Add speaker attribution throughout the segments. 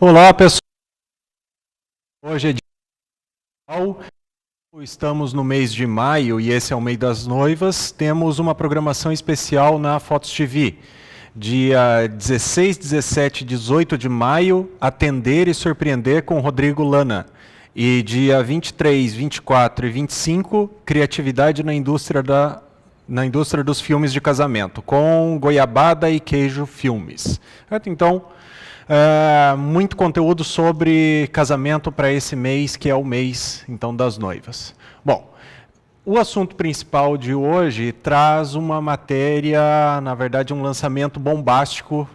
Speaker 1: Olá, pessoal. Hoje é dia Natal, estamos no mês de maio e esse é o mês das noivas. Temos uma programação especial na Fotos TV. Dia 16, 17 e 18 de maio, Atender e Surpreender com Rodrigo Lana. E dia 23, 24 e 25, Criatividade na indústria dos filmes de casamento, com Goiabada e Queijo Filmes. Então, muito conteúdo sobre casamento para esse mês, que é o mês então das noivas. Bom, o assunto principal de hoje traz uma matéria, na verdade um lançamento bombástico,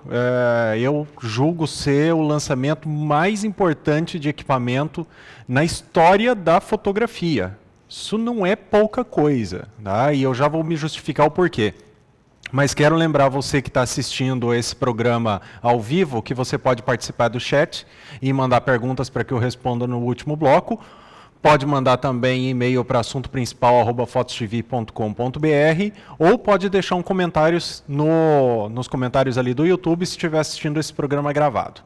Speaker 1: eu julgo ser o lançamento mais importante de equipamento na história da fotografia. Isso não é pouca coisa, tá? E eu já vou me justificar o porquê. Mas quero lembrar você que está assistindo esse programa ao vivo, que você pode participar do chat e mandar perguntas para que eu responda no último bloco. Pode mandar também e-mail para assuntoprincipal@fotostv.com.br ou pode deixar um comentário nos comentários ali do YouTube se estiver assistindo esse programa gravado.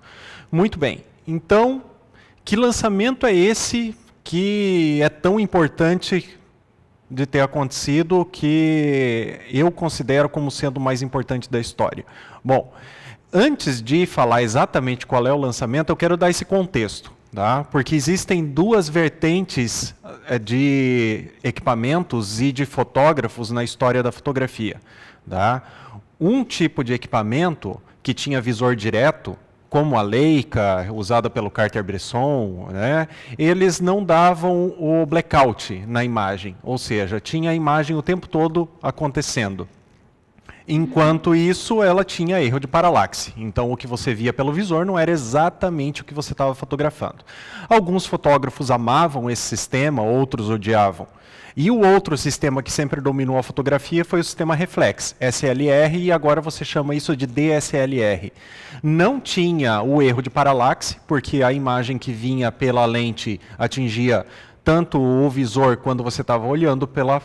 Speaker 1: Muito bem, então, que lançamento é esse que é tão importante de ter acontecido, que eu considero como sendo o mais importante da história? Bom, antes de falar exatamente qual é o lançamento, eu quero dar esse contexto, tá? Porque existem duas vertentes de equipamentos e de fotógrafos na história da fotografia, tá? Um tipo de equipamento que tinha visor direto, como a Leica, usada pelo Cartier-Bresson, né, eles não davam o blackout na imagem, ou seja, tinha a imagem o tempo todo acontecendo. Enquanto isso, ela tinha erro de paralaxe. Então, o que você via pelo visor não era exatamente o que você estava fotografando. Alguns fotógrafos amavam esse sistema, outros odiavam. E o outro sistema que sempre dominou a fotografia foi o sistema reflex, SLR, e agora você chama isso de DSLR. Não tinha o erro de paralaxe, porque a imagem que vinha pela lente atingia tanto o visor quando você estava olhando pela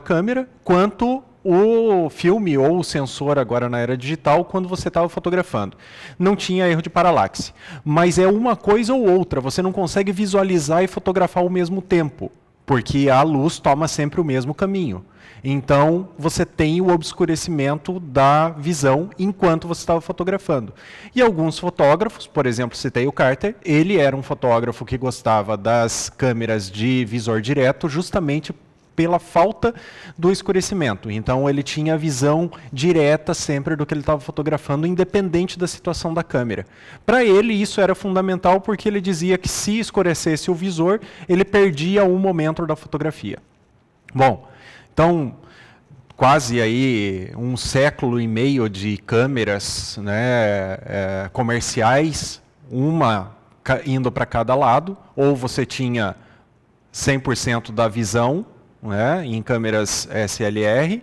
Speaker 1: câmera, quanto o filme ou o sensor, agora na era digital, quando você estava fotografando. Não tinha erro de paralaxe. Mas é uma coisa ou outra, você não consegue visualizar e fotografar ao mesmo tempo, porque a luz toma sempre o mesmo caminho. Então, você tem o obscurecimento da visão enquanto você estava fotografando. E alguns fotógrafos, por exemplo, citei o Carter, ele era um fotógrafo que gostava das câmeras de visor direto, justamente pela falta do escurecimento. Então, ele tinha a visão direta sempre do que ele estava fotografando, independente da situação da câmera. Para ele, isso era fundamental, porque ele dizia que se escurecesse o visor, ele perdia um momento da fotografia. Bom, então, quase aí 1,5 séculos de câmeras, né, comerciais, uma indo para cada lado, ou você tinha 100% da visão, né, em câmeras SLR,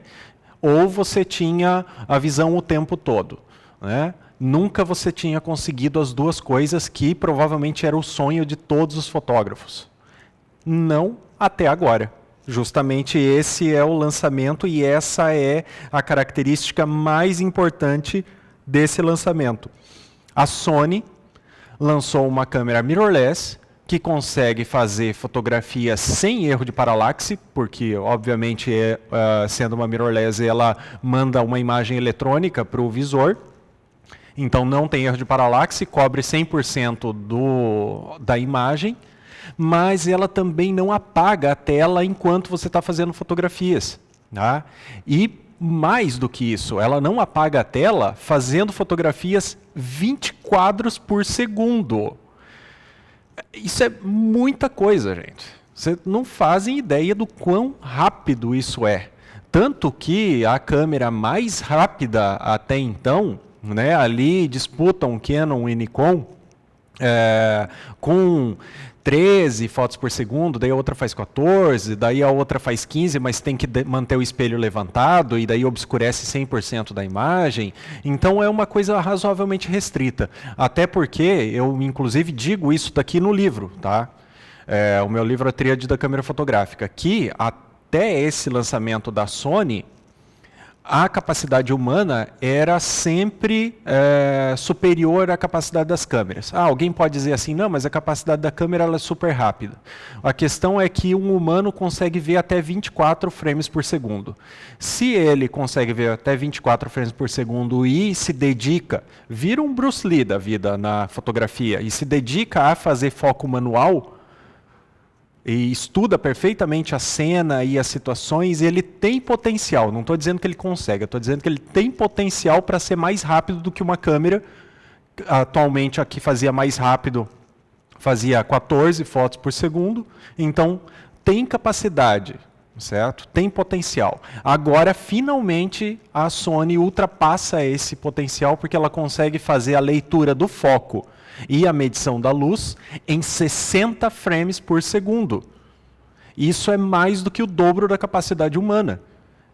Speaker 1: ou você tinha a visão o tempo todo, né? Nunca você tinha conseguido as duas coisas, que provavelmente era o sonho de todos os fotógrafos. Não até agora. Justamente esse é o lançamento e essa é a característica mais importante desse lançamento. A Sony lançou uma câmera mirrorless que consegue fazer fotografias sem erro de paralaxe, porque, obviamente, sendo uma mirrorless, ela manda uma imagem eletrônica para o visor. Então, não tem erro de paralaxe, cobre 100% da imagem, mas ela também não apaga a tela enquanto você está fazendo fotografias, tá? E, mais do que isso, ela não apaga a tela fazendo fotografias 20 quadros por segundo. Isso é muita coisa, gente. Vocês não fazem ideia do quão rápido isso é. Tanto que a câmera mais rápida até então, né, ali disputam Canon e Nikon com 13 fotos por segundo, daí a outra faz 14, daí a outra faz 15, mas tem que manter o espelho levantado, e daí obscurece 100% da imagem. Então é uma coisa razoavelmente restrita. Até porque eu, inclusive, digo isso daqui no livro, tá? O meu livro é a Tríade da Câmera Fotográfica, que até esse lançamento da Sony, a capacidade humana era sempre superior à capacidade das câmeras. Alguém pode dizer assim, não, mas a capacidade da câmera ela é super rápida. A questão é que um humano consegue ver até 24 frames por segundo. Se ele consegue ver até 24 frames por segundo e se dedica, vira um Bruce Lee da vida na fotografia, e se dedica a fazer foco manual, e estuda perfeitamente a cena e as situações, ele tem potencial, não estou dizendo que ele consegue, estou dizendo que ele tem potencial para ser mais rápido do que uma câmera. Atualmente a que fazia mais rápido fazia 14 fotos por segundo, então tem capacidade, certo? Tem potencial. Agora, finalmente, a Sony ultrapassa esse potencial porque ela consegue fazer a leitura do foco e a medição da luz em 60 frames por segundo. Isso é mais do que o dobro da capacidade humana.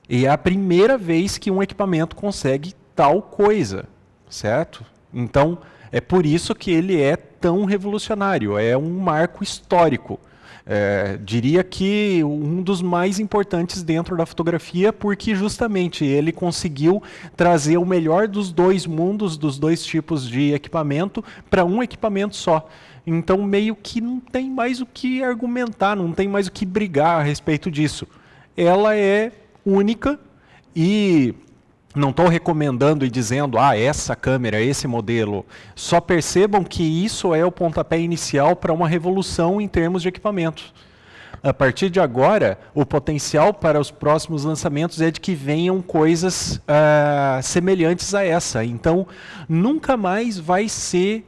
Speaker 1: E é a primeira vez que um equipamento consegue tal coisa, certo? Então, é por isso que ele é tão revolucionário, é um marco histórico. Diria que um dos mais importantes dentro da fotografia, porque justamente ele conseguiu trazer o melhor dos dois mundos, dos dois tipos de equipamento, para um equipamento só. Então meio que não tem mais o que argumentar, não tem mais o que brigar a respeito disso. Ela é única e não estou recomendando e dizendo, essa câmera, esse modelo. Só percebam que isso é o pontapé inicial para uma revolução em termos de equipamentos. A partir de agora, o potencial para os próximos lançamentos é de que venham coisas semelhantes a essa. Então, nunca mais vai ser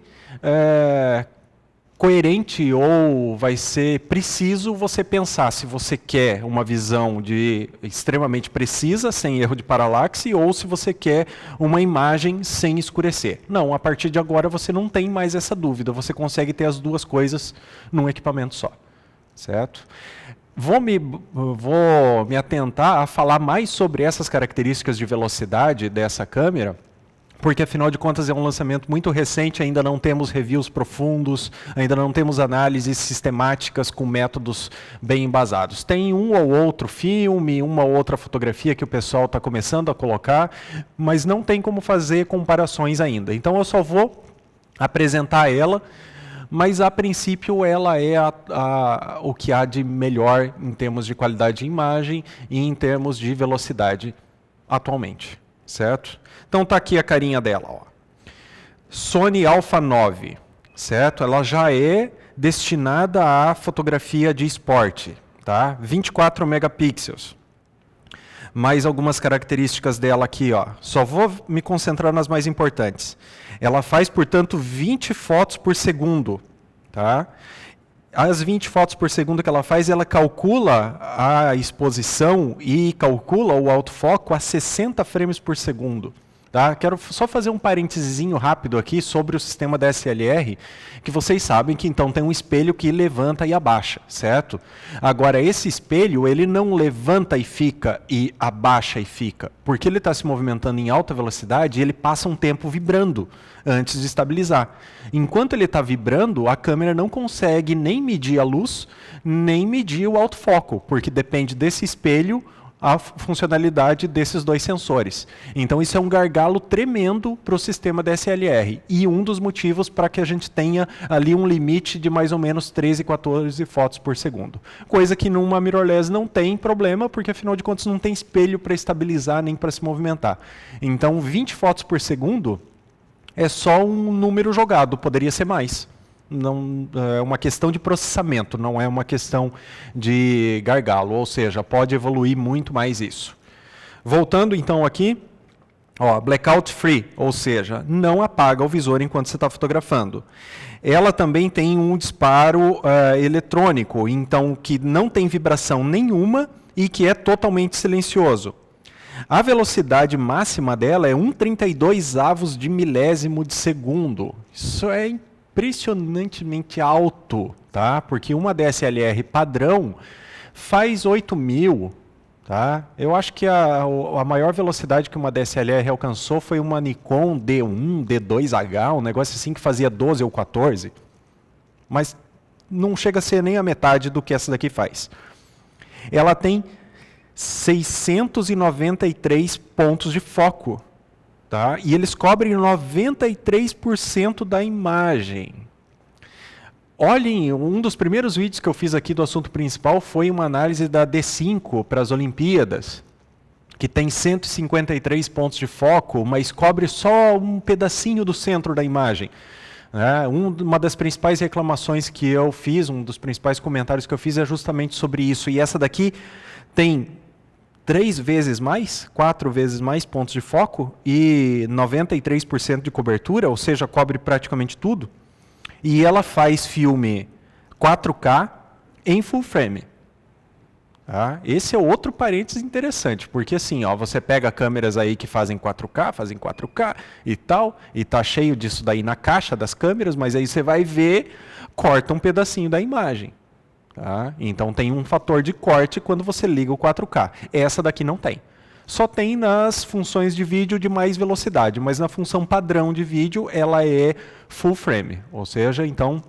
Speaker 1: coerente ou vai ser preciso você pensar se você quer uma visão extremamente precisa, sem erro de paralaxe, ou se você quer uma imagem sem escurecer. Não, a partir de agora você não tem mais essa dúvida, você consegue ter as duas coisas num equipamento só, certo? Vou me atentar a falar mais sobre essas características de velocidade dessa câmera, porque afinal de contas é um lançamento muito recente, ainda não temos reviews profundos, ainda não temos análises sistemáticas com métodos bem embasados. Tem um ou outro filme, uma ou outra fotografia que o pessoal está começando a colocar, mas não tem como fazer comparações ainda. Então eu só vou apresentar ela, mas a princípio ela é o que há de melhor em termos de qualidade de imagem e em termos de velocidade atualmente, certo? Então está aqui a carinha dela, ó. Sony Alpha 9, certo? Ela já é destinada à fotografia de esporte, tá? 24 megapixels. Mais algumas características dela aqui, ó. Só vou me concentrar nas mais importantes. Ela faz, portanto, 20 fotos por segundo, tá? As 20 fotos por segundo que ela faz, ela calcula a exposição e calcula o autofoco a 60 frames por segundo. Tá? Quero só fazer um parênteses rápido aqui sobre o sistema DSLR, que vocês sabem que então tem um espelho que levanta e abaixa, certo? Agora, esse espelho, ele não levanta e fica e abaixa e fica, porque ele está se movimentando em alta velocidade e ele passa um tempo vibrando antes de estabilizar. Enquanto ele está vibrando, a câmera não consegue nem medir a luz, nem medir o autofoco, porque depende desse espelho a funcionalidade desses dois sensores. Então isso é um gargalo tremendo para o sistema DSLR e um dos motivos para que a gente tenha ali um limite de mais ou menos 13, 14 fotos por segundo. Coisa que numa mirrorless não tem problema, porque afinal de contas não tem espelho para estabilizar nem para se movimentar. Então 20 fotos por segundo é só um número jogado, poderia ser mais. Não, é uma questão de processamento, não é uma questão de gargalo, ou seja, pode evoluir muito mais isso. Voltando então aqui, ó, blackout free, ou seja, não apaga o visor enquanto você está fotografando. Ela também tem um disparo eletrônico, então que não tem vibração nenhuma e que é totalmente silencioso. A velocidade máxima dela é 1/32 avos de milésimo de segundo. Isso é impressionantemente alto, tá? Porque uma DSLR padrão faz 8.000, tá? Eu acho que a maior velocidade que uma DSLR alcançou foi uma Nikon D1, D2H, um negócio assim que fazia 12 ou 14. Mas não chega a ser nem a metade do que essa daqui faz. Ela tem 693 pontos de foco. Tá? E eles cobrem 93% da imagem. Olhem, um dos primeiros vídeos que eu fiz aqui do assunto principal foi uma análise da D5 para as Olimpíadas, que tem 153 pontos de foco, mas cobre só um pedacinho do centro da imagem. Uma das principais reclamações que eu fiz, um dos principais comentários que eu fiz é justamente sobre isso. E essa daqui tem 3 vezes mais, 4 vezes mais pontos de foco e 93% de cobertura, ou seja, cobre praticamente tudo. E ela faz filme 4K em full frame. Tá? Esse é outro parênteses interessante, porque assim, ó, você pega câmeras aí que fazem 4K e tal, e tá cheio disso daí na caixa das câmeras, mas aí você vai ver, corta um pedacinho da imagem. Tá? Então tem um fator de corte quando você liga o 4K. Essa daqui não tem. Só tem nas funções de vídeo de mais velocidade, mas na função padrão de vídeo ela é full frame, ou seja, então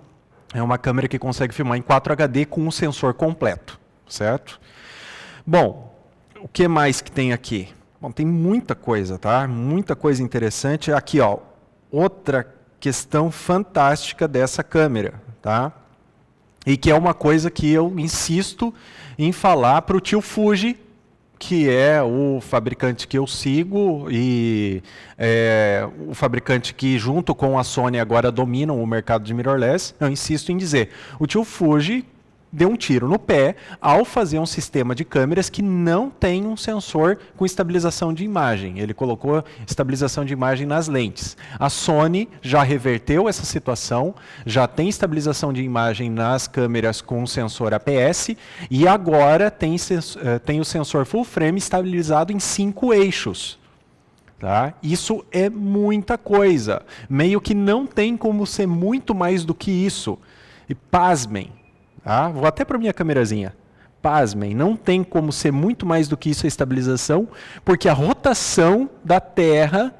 Speaker 1: é uma câmera que consegue filmar em 4 HD com um sensor completo, certo? Bom, o que mais que tem aqui? Bom, tem muita coisa, tá? Muita coisa interessante. Aqui, ó, outra questão fantástica dessa câmera, tá? E que é uma coisa que eu insisto em falar para o tio Fuji, que é o fabricante que eu sigo e o fabricante que junto com a Sony agora dominam o mercado de mirrorless. Eu insisto em dizer, o tio Fuji deu um tiro no pé ao fazer um sistema de câmeras que não tem um sensor com estabilização de imagem. Ele colocou estabilização de imagem nas lentes. A Sony já reverteu essa situação, já tem estabilização de imagem nas câmeras com sensor APS e agora tem o sensor full frame estabilizado em 5 eixos. Tá? Isso é muita coisa. Meio que não tem como ser muito mais do que isso. E pasmem. Ah, vou até para a minha câmerazinha. Pasmem, não tem como ser muito mais do que isso a estabilização, porque a rotação da Terra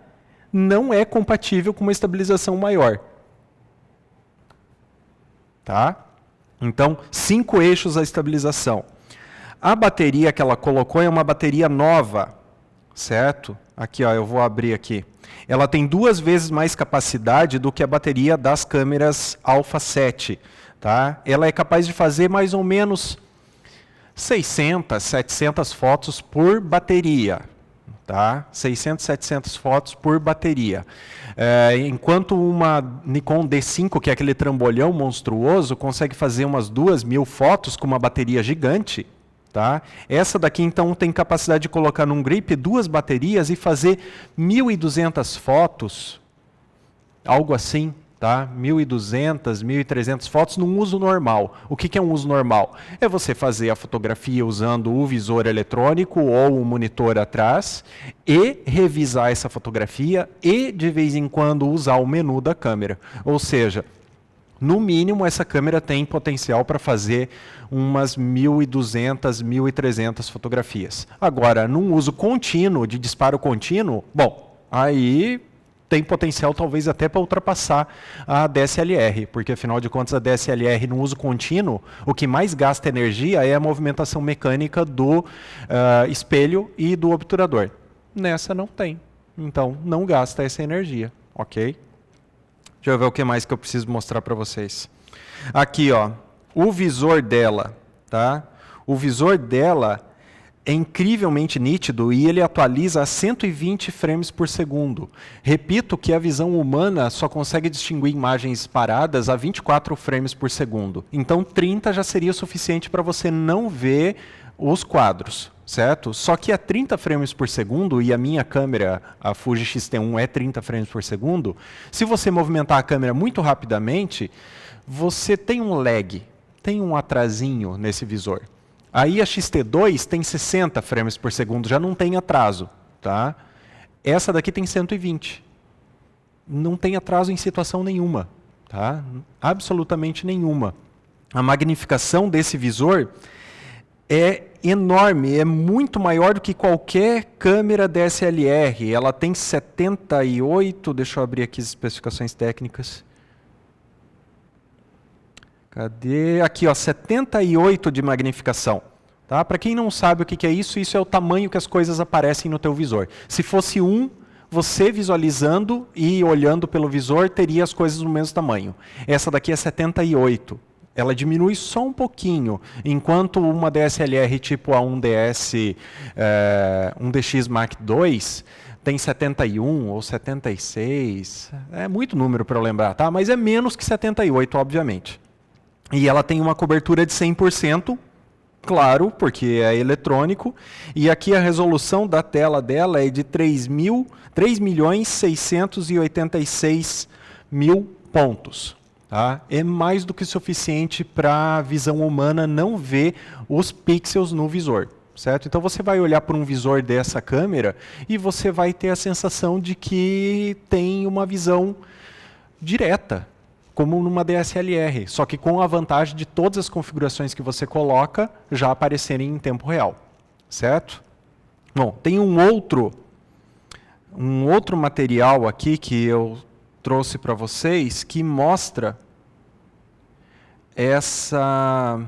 Speaker 1: não é compatível com uma estabilização maior. Tá? Então, 5 eixos a estabilização. A bateria que ela colocou é uma bateria nova, certo? Aqui, ó, eu vou abrir aqui. Ela tem 2 vezes mais capacidade do que a bateria das câmeras Alpha 7. Tá? Ela é capaz de fazer mais ou menos 600, 700 fotos por bateria. Tá? 600, 700 fotos por bateria. Enquanto uma Nikon D5, que é aquele trambolhão monstruoso, consegue fazer umas 2.000 fotos com uma bateria gigante. Tá? Essa daqui, então, tem capacidade de colocar num grip 2 baterias e fazer 1.200 fotos, algo assim. Tá? 1.200, 1.300 fotos num uso normal. O que é um uso normal? É você fazer a fotografia usando o visor eletrônico ou o monitor atrás e revisar essa fotografia e, de vez em quando, usar o menu da câmera. Ou seja, no mínimo, essa câmera tem potencial para fazer umas 1.200, 1.300 fotografias. Agora, num uso contínuo, de disparo contínuo, bom, aí tem potencial talvez até para ultrapassar a DSLR, porque afinal de contas a DSLR no uso contínuo, o que mais gasta energia é a movimentação mecânica do espelho e do obturador. Nessa não tem, então não gasta essa energia, ok? Deixa eu ver o que mais que eu preciso mostrar para vocês. Aqui, ó, o visor dela, tá? O visor dela é incrivelmente nítido e ele atualiza a 120 frames por segundo. Repito que a visão humana só consegue distinguir imagens paradas a 24 frames por segundo. Então 30 já seria suficiente para você não ver os quadros, certo? Só que a 30 frames por segundo, e a minha câmera, a Fuji X-T1 é 30 frames por segundo, se você movimentar a câmera muito rapidamente, você tem um lag, tem um atrasinho nesse visor. Aí a X-T2 tem 60 frames por segundo, já não tem atraso. Tá? Essa daqui tem 120. Não tem atraso em situação nenhuma. Tá? Absolutamente nenhuma. A magnificação desse visor é enorme, é muito maior do que qualquer câmera DSLR. Ela tem 78, deixa eu abrir aqui as especificações técnicas. Cadê? Aqui, ó, 78 de magnificação. Tá? Para quem não sabe o que é isso, isso é o tamanho que as coisas aparecem no teu visor. Se fosse 1, você visualizando e olhando pelo visor, teria as coisas do mesmo tamanho. Essa daqui é 78. Ela diminui só um pouquinho, enquanto uma DSLR tipo a 1DS, 1DX Mark II, tem 71 ou 76. É muito número para eu lembrar, tá? Mas é menos que 78, obviamente. E ela tem uma cobertura de 100%, claro, porque é eletrônico. E aqui a resolução da tela dela é de 3.686.000 pontos. Tá? É mais do que suficiente para a visão humana não ver os pixels no visor. Certo? Então você vai olhar para um visor dessa câmera e você vai ter a sensação de que tem uma visão direta, como numa DSLR, só que com a vantagem de todas as configurações que você coloca já aparecerem em tempo real. Certo? Bom, tem um outro material aqui que eu trouxe para vocês que mostra essa...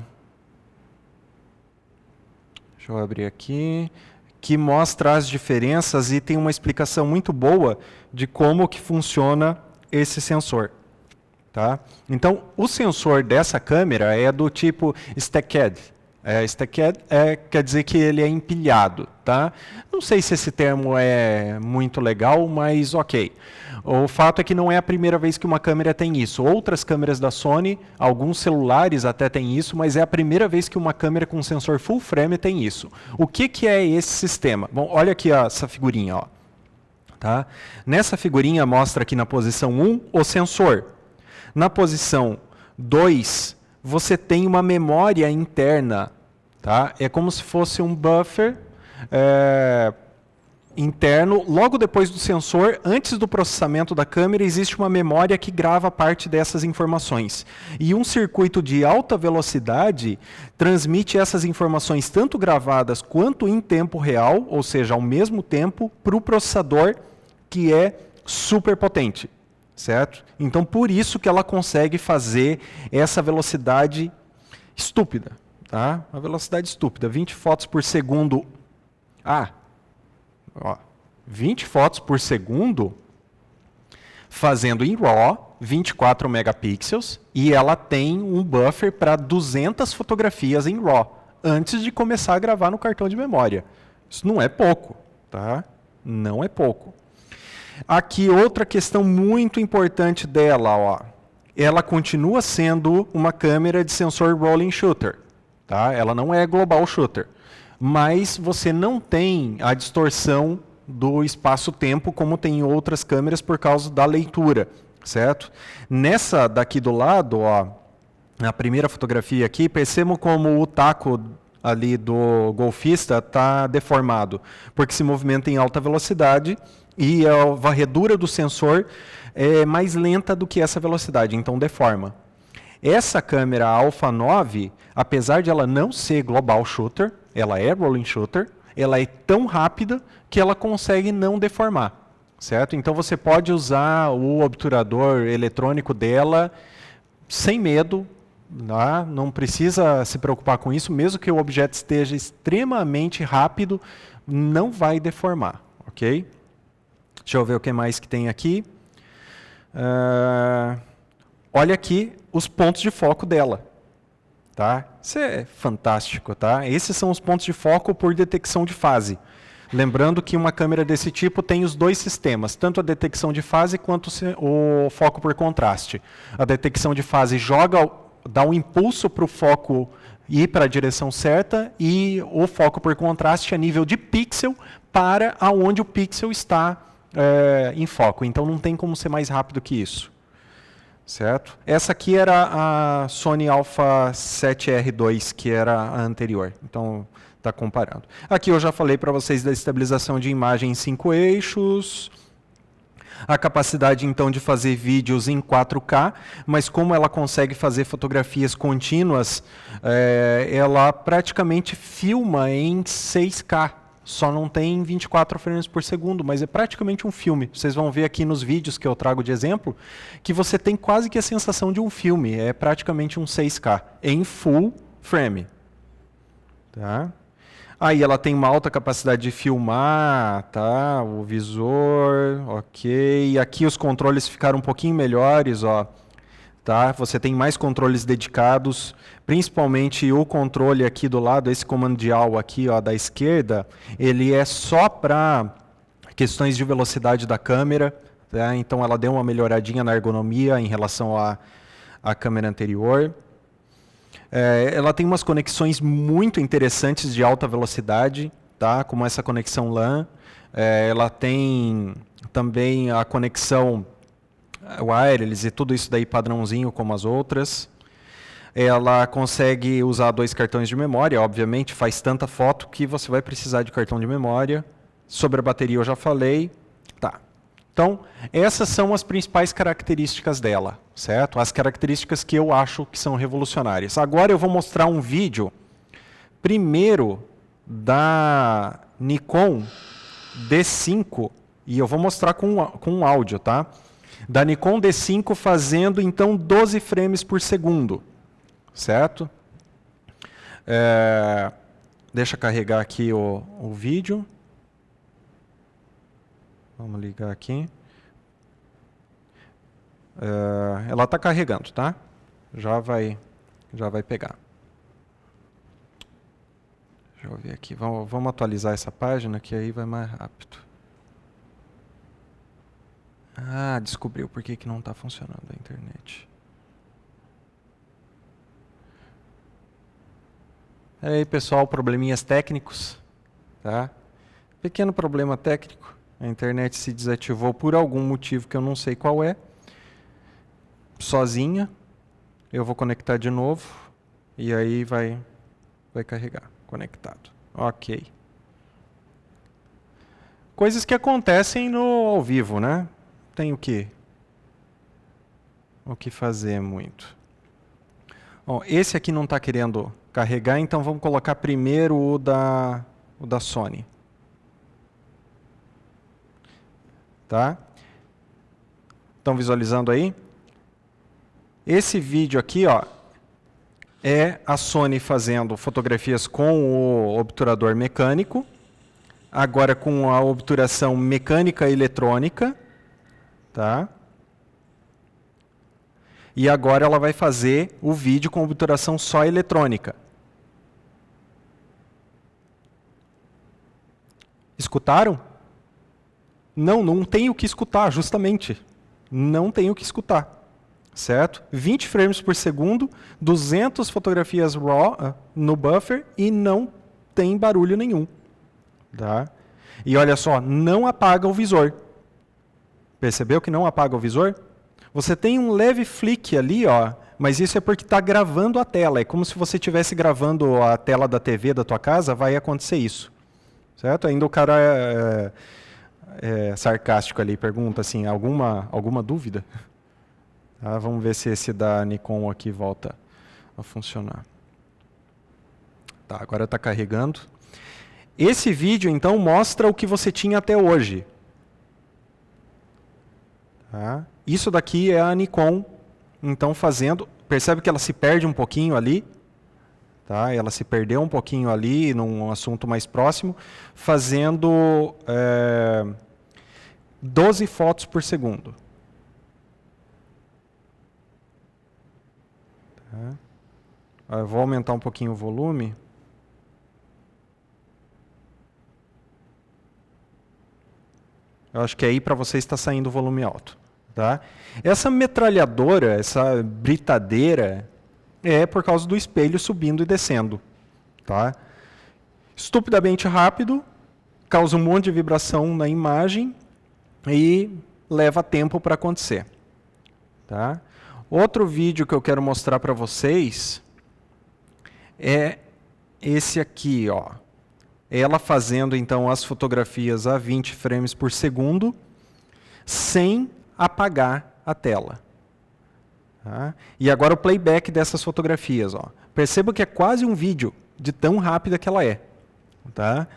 Speaker 1: Deixa eu abrir aqui, que mostra as diferenças e tem uma explicação muito boa de como que funciona esse sensor. Tá? Então, o sensor dessa câmera é do tipo stacked. Stacked quer dizer que ele é empilhado. Tá? Não sei se esse termo é muito legal, mas ok. O fato é que não é a primeira vez que uma câmera tem isso. Outras câmeras da Sony, alguns celulares até têm isso, mas é a primeira vez que uma câmera com sensor full frame tem isso. O que é esse sistema? Bom, olha aqui essa figurinha. Ó. Tá? Nessa figurinha mostra aqui na posição 1 o sensor. Na posição 2, você tem uma memória interna. Tá? É como se fosse um buffer interno. Logo depois do sensor, antes do processamento da câmera, existe uma memória que grava parte dessas informações. E um circuito de alta velocidade transmite essas informações, tanto gravadas quanto em tempo real, ou seja, ao mesmo tempo, para o processador, que é super potente. Certo? Então, por isso que ela consegue fazer essa velocidade estúpida. Tá? Uma velocidade estúpida. 20 fotos por segundo. 20 fotos por segundo, fazendo em RAW, 24 megapixels, e ela tem um buffer para 200 fotografias em RAW, antes de começar a gravar no cartão de memória. Isso não é pouco, tá? Não é pouco. Aqui outra questão muito importante dela, ó. Ela continua sendo uma câmera de sensor rolling shooter, tá? Ela não é global shooter, mas você não tem a distorção do espaço-tempo como tem em outras câmeras por causa da leitura, certo? Nessa daqui do lado, ó, na primeira fotografia aqui, percebam como o taco ali do golfista está deformado, porque se movimenta em alta velocidade e a varredura do sensor é mais lenta do que essa velocidade, então deforma. Essa câmera Alpha 9, apesar de ela não ser global shooter, ela é rolling shooter, ela é tão rápida que ela consegue não deformar, certo? Então você pode usar o obturador eletrônico dela sem medo, tá? Não precisa se preocupar com isso, mesmo que o objeto esteja extremamente rápido, não vai deformar, ok? Deixa eu ver o que mais que tem aqui. Olha aqui os pontos de foco dela. Tá? Isso é fantástico. Tá? Esses são os pontos de foco por detecção de fase. Lembrando que uma câmera desse tipo tem os dois sistemas, tanto a detecção de fase quanto o foco por contraste. A detecção de fase dá um impulso para o foco ir para a direção certa e o foco por contraste a nível de pixel para aonde o pixel está em foco. Então não tem como ser mais rápido que isso. Certo? Essa aqui era a Sony Alpha 7R2, que era a anterior. Então, está comparando. Aqui eu já falei para vocês da estabilização de imagem em 5 eixos. A capacidade, então, de fazer vídeos em 4K, mas como ela consegue fazer fotografias contínuas, ela praticamente filma em 6K. Só não tem 24 frames por segundo, mas é praticamente um filme. Vocês vão ver aqui nos vídeos que eu trago de exemplo, que você tem quase que a sensação de um filme. É praticamente um 6K, em full frame. Tá? Aí ela tem uma alta capacidade de filmar, tá? O visor, ok. E aqui os controles ficaram um pouquinho melhores, ó. Tá? Você tem mais controles dedicados, principalmente o controle aqui do lado, esse comandial aqui, ó, da esquerda, ele é só para questões de velocidade da câmera, tá? Então ela deu uma melhoradinha na ergonomia em relação à câmera anterior. Ela tem umas conexões muito interessantes de alta velocidade, tá? Como essa conexão LAN. Ela tem também a conexão wireless e tudo isso daí padrãozinho como as outras. Ela consegue usar 2 cartões de memória, obviamente, faz tanta foto que você vai precisar de cartão de memória. Sobre a bateria eu já falei. Tá. Então, essas são as principais características dela, certo? As características que eu acho que são revolucionárias. Agora eu vou mostrar um vídeo, primeiro, da Nikon D5, e eu vou mostrar com áudio, tá? Da Nikon D5 fazendo, então, 12 frames por segundo, certo? Deixa eu carregar aqui o vídeo. Vamos ligar aqui. Ela está carregando, tá? Já vai pegar. Deixa eu ver aqui. Vamos atualizar essa página, que aí vai mais rápido. Ah, descobriu por que não está funcionando a internet. Aí, pessoal, probleminhas técnicos, tá? Pequeno problema técnico. A internet se desativou por algum motivo que eu não sei qual é. Sozinha. Eu vou conectar de novo. E aí vai carregar. Conectado. Ok. Coisas que acontecem no ao vivo, né? Tem o que fazer muito. Bom, esse aqui não está querendo carregar, então vamos colocar primeiro o da Sony. Tá? Estão visualizando aí? Esse vídeo aqui, ó, é a Sony fazendo fotografias com o obturador mecânico, agora com a obturação mecânica e eletrônica, tá? E agora ela vai fazer o vídeo com obturação só eletrônica. Escutaram? Não tem o que escutar, justamente. Não tem o que escutar. Certo? 20 frames por segundo, 200 fotografias RAW no buffer e não tem barulho nenhum. Tá? E olha só, não apaga o visor. Percebeu que não apaga o visor? Você tem um leve flick ali, ó, mas isso é porque está gravando a tela. É como se você estivesse gravando a tela da TV da tua casa, vai acontecer isso. Certo? Ainda o cara é sarcástico ali, pergunta assim, alguma dúvida? Tá, vamos ver se esse da Nikon aqui volta a funcionar. Tá, agora está carregando. Esse vídeo, então, mostra o que você tinha até hoje. Tá? Isso daqui é a Nikon, então, fazendo... Percebe que ela se perde um pouquinho ali. Tá? Ela se perdeu um pouquinho ali, num assunto mais próximo, fazendo 12 fotos por segundo. Tá? Eu vou aumentar um pouquinho o volume. Eu acho que aí para você está saindo o volume alto. Tá? Essa metralhadora, essa britadeira, é por causa do espelho subindo e descendo. Tá? Estupidamente rápido, causa um monte de vibração na imagem e leva tempo para acontecer. Tá? Outro vídeo que eu quero mostrar para vocês é esse aqui, ó. Ela fazendo então as fotografias a 20 frames por segundo sem apagar a tela. Tá? E agora o playback dessas fotografias, ó. Perceba que é quase um vídeo de tão rápida que ela é. Tá?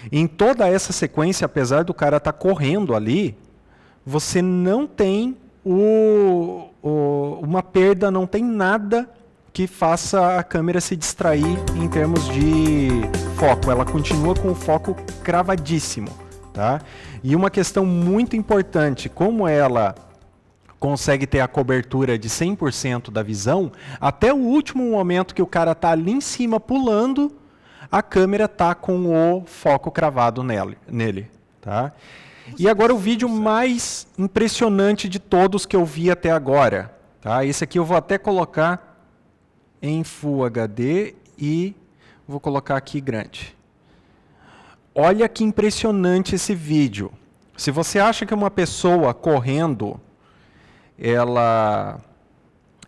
Speaker 1: Em toda essa sequência, apesar do cara estar correndo ali, você não tem uma perda, não tem nada que faça a câmera se distrair em termos de foco. Ela continua com o foco cravadíssimo, tá? E uma questão muito importante, como ela consegue ter a cobertura de 100% da visão, até o último momento que o cara está ali em cima pulando, a câmera está com o foco cravado nele, tá? E agora o vídeo mais impressionante de todos que eu vi até agora, tá? Esse aqui eu vou até colocar em Full HD e vou colocar aqui grande. Olha que impressionante esse vídeo. Se você acha que uma pessoa correndo ela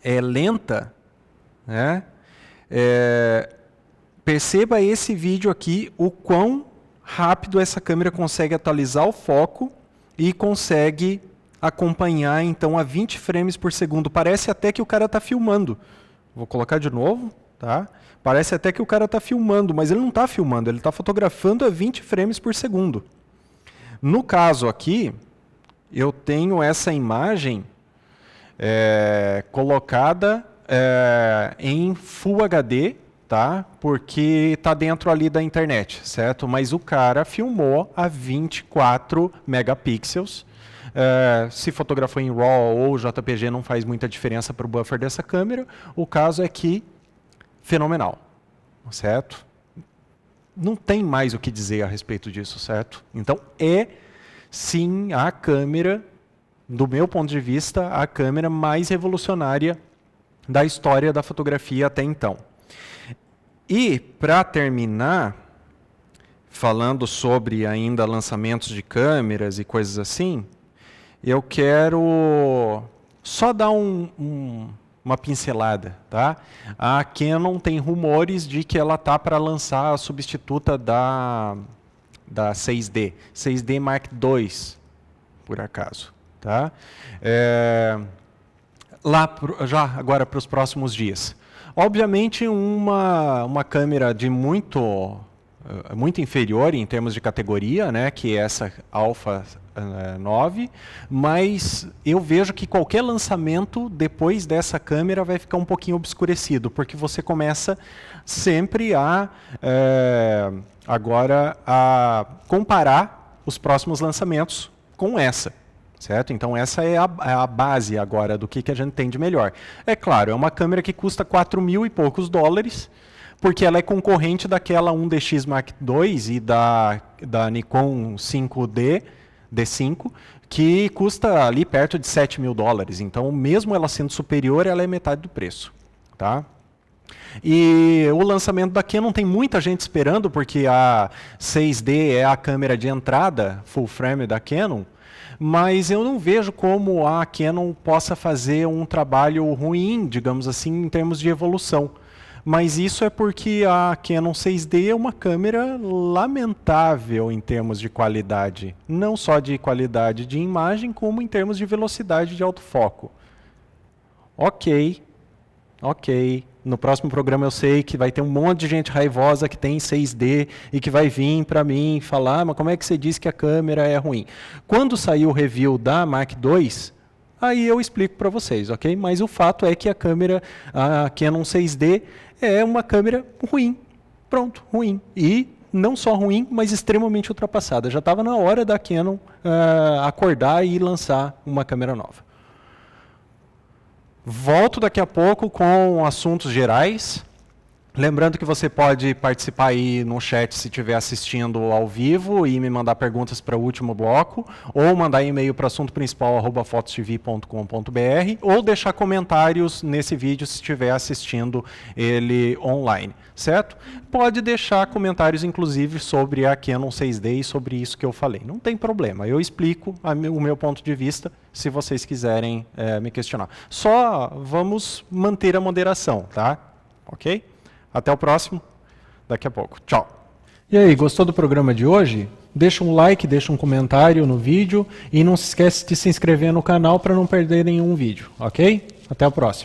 Speaker 1: é lenta, né? Perceba esse vídeo aqui, o quão rápido essa câmera consegue atualizar o foco e consegue acompanhar então a 20 frames por segundo. Parece até que o cara está filmando. Vou colocar de novo, tá? Parece até que o cara está filmando, mas ele não está filmando, ele está fotografando a 20 frames por segundo. No caso aqui, eu tenho essa imagem colocada em Full HD, tá? Porque está dentro ali da internet, certo? Mas o cara filmou a 24 megapixels. Se fotografou em RAW ou JPG não faz muita diferença para o buffer dessa câmera. O caso é que, fenomenal, certo? Não tem mais o que dizer a respeito disso, certo? Então, sim, a câmera, do meu ponto de vista, a câmera mais revolucionária da história da fotografia até então. E, para terminar, falando sobre ainda lançamentos de câmeras e coisas assim, eu quero só dar uma pincelada, tá? A Canon tem rumores de que ela tá para lançar a substituta da 6D, 6D Mark II, por acaso, tá? Já agora para os próximos dias. Obviamente uma câmera de muito inferior em termos de categoria, né, que é essa Alpha 9, mas eu vejo que qualquer lançamento depois dessa câmera vai ficar um pouquinho obscurecido, porque você começa sempre agora a comparar os próximos lançamentos com essa, certo? Então essa é a base agora do que a gente tem de melhor. É claro, é uma câmera que custa 4.000 e poucos dólares, porque ela é concorrente daquela 1DX Mark II e da Nikon 5D D5, que custa ali perto de 7.000 dólares. Então, mesmo ela sendo superior, ela é metade do preço, tá? E o lançamento da Canon tem muita gente esperando, porque a 6D é a câmera de entrada full frame da Canon, mas eu não vejo como a Canon possa fazer um trabalho ruim, digamos assim, em termos de evolução. Mas isso é porque a Canon 6D é uma câmera lamentável em termos de qualidade. Não só de qualidade de imagem, como em termos de velocidade de autofoco. Ok. No próximo programa eu sei que vai ter um monte de gente raivosa que tem 6D e que vai vir para mim falar, mas como é que você disse que a câmera é ruim? Quando sair o review da Mark II, aí eu explico para vocês, ok? Mas o fato é que a Canon 6D é uma câmera ruim. Pronto, ruim. E não só ruim, mas extremamente ultrapassada. Já estava na hora da Canon acordar e lançar uma câmera nova. Volto daqui a pouco com assuntos gerais. Lembrando que você pode participar aí no chat se estiver assistindo ao vivo e me mandar perguntas para o último bloco, ou mandar e-mail para assuntoprincipal@fotostv.com.br, ou deixar comentários nesse vídeo se estiver assistindo ele online, certo? Pode deixar comentários, inclusive, sobre a Canon 6D e sobre isso que eu falei. Não tem problema, eu explico o meu ponto de vista se vocês quiserem me questionar. Só vamos manter a moderação, tá? Ok? Até o próximo, daqui a pouco. Tchau. E aí, gostou do programa de hoje? Deixa um like, deixa um comentário no vídeo e não se esquece de se inscrever no canal para não perder nenhum vídeo, ok? Até o próximo.